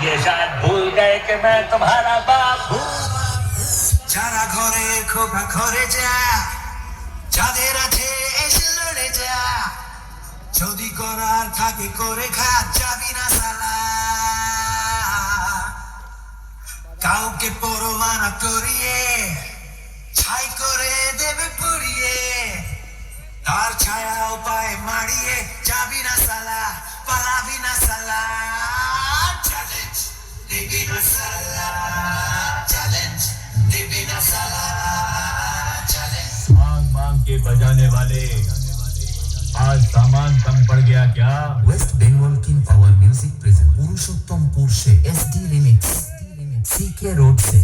ये शायद भूल गए कि मैं तुम्हारा बाप हूँ। যারা ঘরে খোকা ঘরে যা, যাদের আছে এসে লড়ে যা, যদি করার থাকে করে খা, যাবি না সালা। কাউকে পরোয়া না করিয়ে ছাই করে দেবে পুড়িয়ে, তার ছায়াও পায়ে মারিয়ে, যাবি না সালা, পালাবি না সালা। চ্যালেঞ্জ দিবি না সালা, চ্যালেঞ্জ দিবি না সালা, চ্যালেঞ্জ। मांग मांग के बजाने वाले, आज सामान कम पड़ गया क्या? West Bengal king power music present Purushottampur से एसडी रिमिक्स सीके रोड से